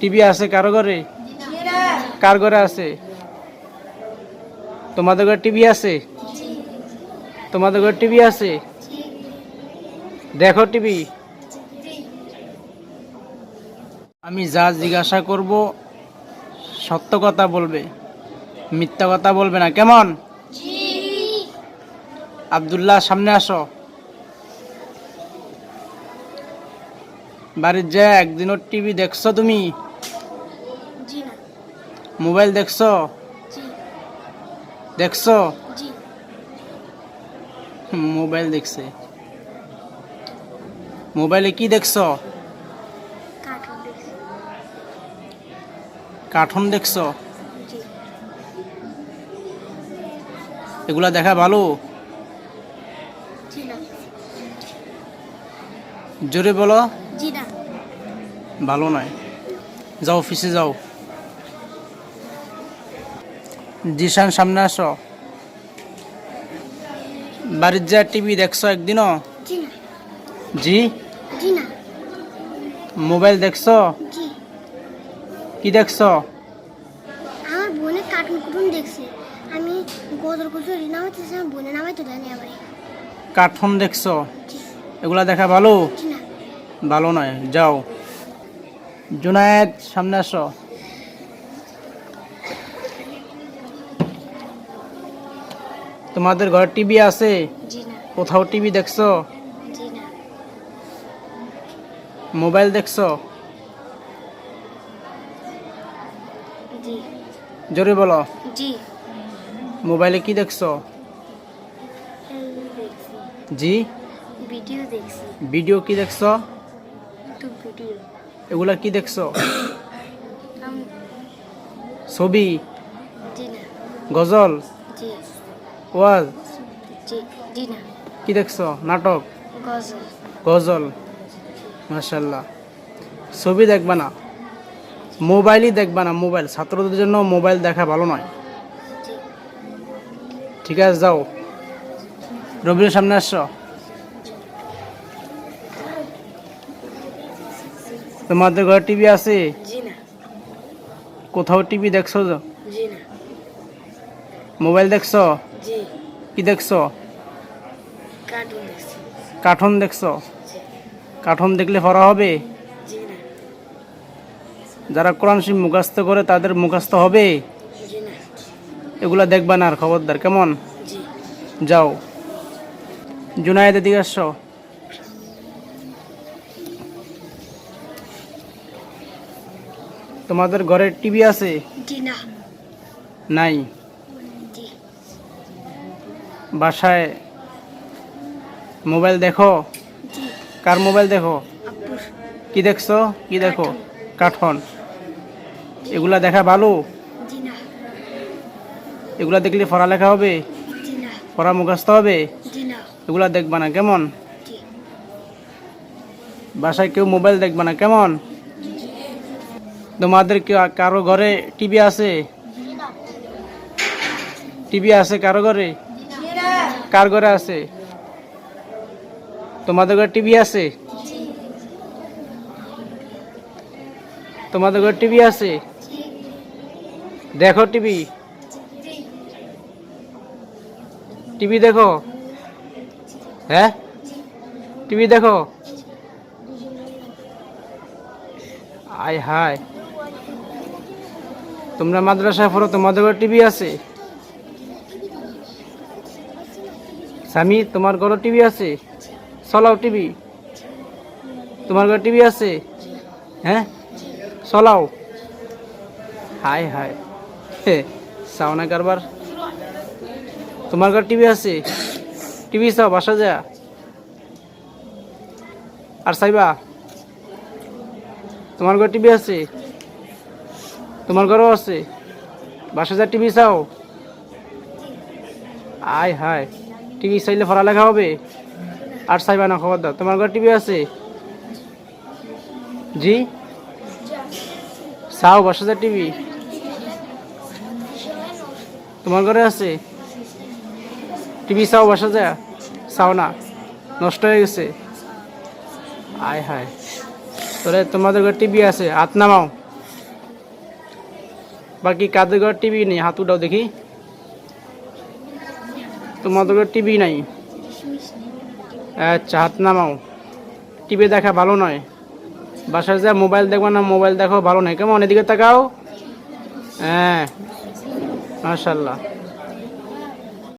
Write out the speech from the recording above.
TV আছে কারো ঘরে? কার ঘরে আছে? তোমাদের ঘরে টিভি আছে? তোমাদের ঘরে টিভি আছে? দেখো টিভি। আমি যা জিজ্ঞাসা করব সত্য কথা বলবে, মিথ্যা কথা বলবে না, কেমন? আব্দুল্লাহ সামনে আসো। বাড়ির যা একদিনও টিভি দেখছো তুমি? মোবাইল দেখছো? দেখছো? মোবাইল দেখছে। মোবাইলে কি দেখছো? কার্টুন দেখছো? এগুলা দেখা ভালো? জোরে বলো। ভালো নয়, যাও অফিসে যাও। জিশান সামনে আসো। বাড়ির যা টিভি দেখছো একদিনও? জি। মোবাইল দেখছো? কি দেখছো? আমার বোনে কার্টুন দেখছে, আমি গজল গজল নামাইতেছি, আমার বোনে নামাইতে জানি আবার। কার্টুন দেখছো? এগুলা দেখা ভালো? ভালো নয়, যাও। জুনায়েদ সামনে আসো। তোমাদের ঘরে টিভি আছে? কোথাও টিভি দেখছো? মোবাইল দেখছো? জোরে বলো। মোবাইলে কি দেখছো? জি। ভিডিও কি দেখছো? এগুলা কি দেখছো? ছবি, গজল, ওয়াজ, কি দেখছো? নাটক, গজল। মাশাআল্লাহ। ছবি দেখবা না, মোবাইলই দেখবা না। মোবাইল ছাত্রদের জন্য মোবাইল দেখা ভালো নয়। ঠিক আছে, যাও। রবির সামনে আসো। তোমাদের ঘরে টিভি আছে? কোথাও টিভি দেখছো? মোবাইল দেখছো? কি দেখছো? কার্টুন দেখছো? কার্টুন দেখলে পড়া হবে? যারা কোরআন শরীফ মুখস্থ করে তাদের মুখস্থ হবে? এগুলা দেখবা না আর, খবরদার, কেমন? যাও। জুনায়েদ এদিকে আসো। তোমাদের ঘরে টিভি আছে? নাই। বাসায় মোবাইল দেখো? কার মোবাইল দেখো? কি দেখছো? কি দেখো? কার্টুন। এগুলা দেখা ভালো? এগুলা দেখলে পড়ালেখা হবে? পড়া মুখস্থ হবে? এগুলা দেখবা না, কেমন? বাসায় কেউ মোবাইল দেখবা না, কেমন? তোমাদের কারো ঘরে টিভি আছে? টিভি আছে কারো ঘরে? কার ঘরে আছে? তোমাদের ঘরে টিভি আছে? তোমাদের ঘরে টিভি আছে? দেখো টিভি। টিভি দেখো? হ্যাঁ, টিভি দেখো? আয় হায়, তোমরা মাদ্রাসায় পড়ো, তোমাদের ঘরে টিভি আছে? স্বামী, তোমার ঘরে টিভি আছে? চলাও টিভি। তোমার ঘরে টিভি আছে? হ্যাঁ, চলাও। হায় হায়, চাও না কারবার? তোমার ঘরে টিভি আছে? টিভি চাও, বাসা যা। আর চাইবা? তোমার ঘরে টিভি আছে? তোমার ঘরেও আছে? বাসা যা টিভি চাও। আয় হায়, টিভি চাইলে পড়ালেখা হবে? আর চাইবা না, খবরদার। তোমার ঘরে টিভি আছে? জি, চাও, বাসা যা টিভি। তোমার ঘরে আছে? টিভি চাও, বাসা যা। চাও না, নষ্ট হয়ে গেছে। আয় হায়, তোরে তোমাদের ঘরে টিভি আছে, হাত নামাও। বাকি কাদের ঘর টিভি নেই? হাত উঠাও দেখি। তোমাদের ঘর টিভি নাই? আচ্ছা, হাত নামাও। টিভি দেখা ভালো নয়, বাসায় যা মোবাইল দেখবা না, মোবাইল দেখো ভালো নয়। কেমন? এদিকে তাকাও। হ্যাঁ, মাশাআল্লাহ।